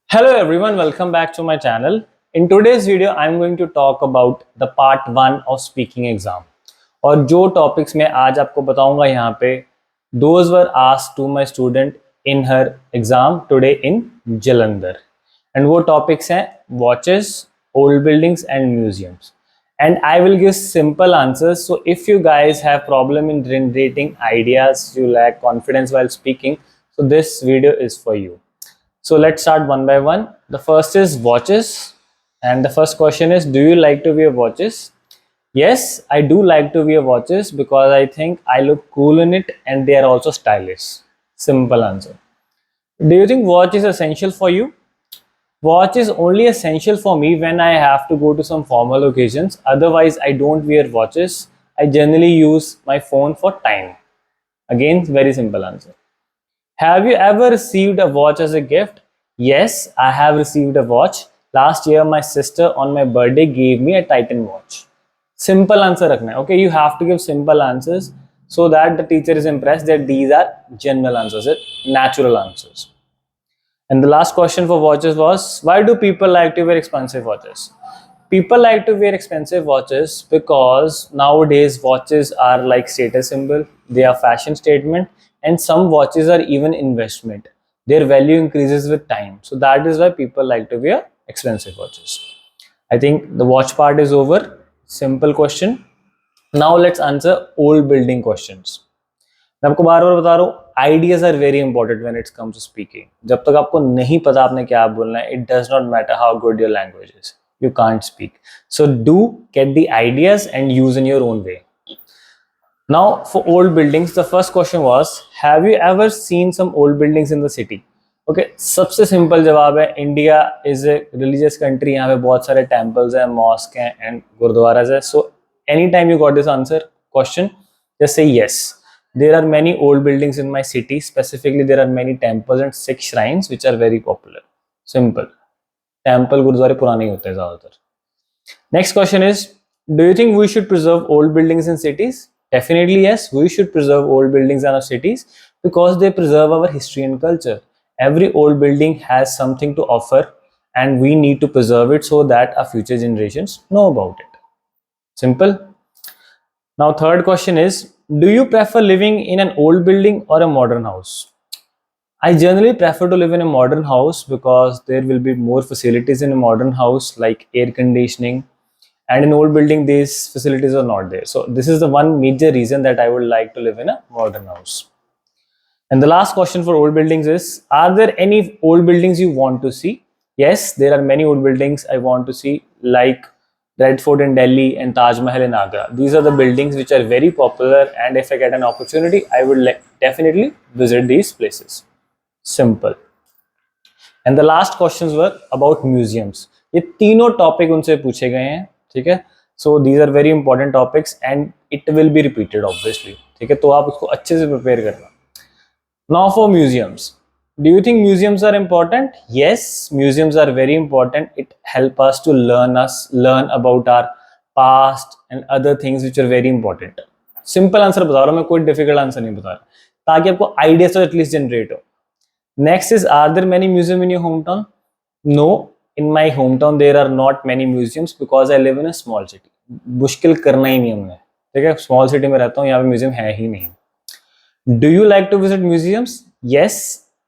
Hello everyone, welcome back to my channel. In today's video, I'm going to talk about the part 1 of speaking exam. और जो topics मैं आज आपको बताऊंगा यहाँ पे, those were asked to my student in her exam today in Jalandhar. And वो topics हैं watches, old buildings and museums. And I will give simple answers. So if you guys have problem in generating ideas, you lack confidence while speaking, so this video is for you. So let's start one by one. The first is watches. And the first question is, do you like to wear watches? Yes, I do like to wear watches because I think I look cool in it and they are also stylish. Simple answer. Do you think watch is essential for you? Watch is only essential for me when I have to go to some formal occasions. Otherwise, I don't wear watches. I generally use my phone for time. Again, very simple answer. Have you ever received a watch as a gift? Yes, I have received a watch. Last year, my sister on my birthday gave me a Titan watch. Simple answer रखना है. Okay, you have to give simple answers so that the teacher is impressed that these are general answers, natural answers. And the last question for watches was, why do people like to wear expensive watches? People like to wear expensive watches because nowadays watches are like status symbol, they are fashion statement, and some watches are even investment. Their value increases with time. So that is why people like to wear expensive watches. I think the watch part is over. Simple question. Now let's answer old building questions. मैं आपको बार बार बता रहा हूँ, ideas are very important when it's comes to speaking. जब तक आपको नहीं पता आपने क्या बोलना है, it does not matter how good your language is, you can't speak. So do get the ideas and use in your own way. Now for old buildings, the first question was, have you ever seen some old buildings in the city? Okay, सबसे simple जवाब है, India is a religious country. यहाँ पे बहुत सारे temples हैं, mask हैं and gurdwaras है. So any time you got this answer question, just say yes. There are many old buildings in my city. Specifically, there are many temples and 6 shrines which are very popular. Simple. Temple गुरुद्वारे पुराने ही होते हैं ज्यादातर. Next question is, do you think we should preserve old buildings in cities? Definitely yes, we should preserve old buildings in our cities because they preserve our history and culture. Every old building has something to offer and we need to preserve it so that our future generations know about it. Simple. Now third question is, do you prefer living in an old building or a modern house? I generally prefer to live in a modern house because there will be more facilities in a modern house like air conditioning, and in old building these facilities are not there. So this is the one major reason that I would like to live in a modern house. And the last question for old buildings is, are there any old buildings you want to see? Yes, there are many old buildings I want to see, like Red Fort in Delhi and Taj Mahal in Agra. These are the buildings which are very popular, and if I get an opportunity, I would definitely visit these places. Simple. And the last questions were about museums. ये तीनों topic उनसे पूछे गए हैं, ठीक है. So these are very important topics and it will be repeated obviously, ठीक है. तो आप उसको अच्छे से प्रिपेयर करना. Now for museums. Do you think museums are important? Yes, museums are very important. It helps us to learn about our past and other things which are very important. Simple answer बता रहा हूँ मैं, कोई difficult answer नहीं बता रहा, ताकि आपको आइडिया तो एटलीस्ट जनरेट हो. Next is, are there many museums in your hometown? No, in my hometown there are not many museums because I live in a small city. मुश्किल करना ही नहीं हमने, ठीक है. स्मॉल सिटी में रहता हूँ, यहाँ पे म्यूजियम है ही नहीं. Do you like to visit museums? Yes,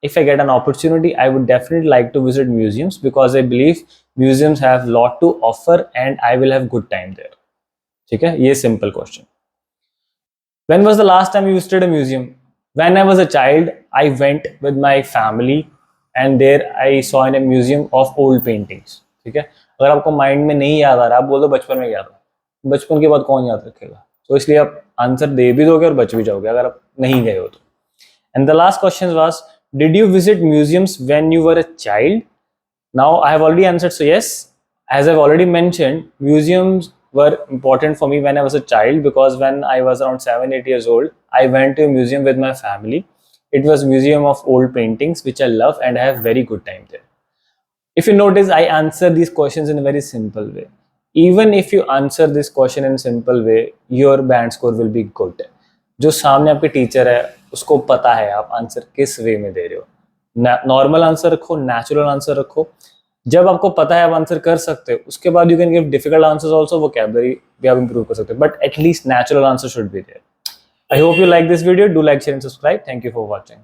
if I get an opportunity, I would definitely like to visit museums because I believe museums have lot to offer and I will have good time there. ठीक है, ये simple question. When was the last time you visited a museum? When I was a child, I went with my family and there I saw in a museum of old paintings. ठीक है, अगर आपको mind में नहीं याद आ रहा, आप बोल दो बचपन में याद था. बचपन के बाद कौन याद रखेगा? तो इसलिए आप आंसर दे भी दोगे और बच भी जाओगे अगर आप नहीं गए हो तो. And the last question was, did you visit museums when you were a child? Now I have already answered, so yes, as I've already mentioned, museums were important for me when I was a child because when I was around 7-8 years old, I went to a museum with my family. It was a museum of old paintings which I love and I have very good time there. If you notice, I answer these questions in a very simple way. Even if you answer this question in a simple way, your band score will be good. जो सामने आपके teacher है उसको पता है आप answer किस वे में दे रहे हो. नॉर्मल आंसर रखो, नेचुरल आंसर रखो। जब आपको पता है आप आंसर कर सकते हो, उसके बाद you can give difficult answers also, vocabulary भी आप इंप्रूव कर सकते हो, but at least natural answer should be there. I hope you like this video, do like, share and subscribe. Thank you for watching.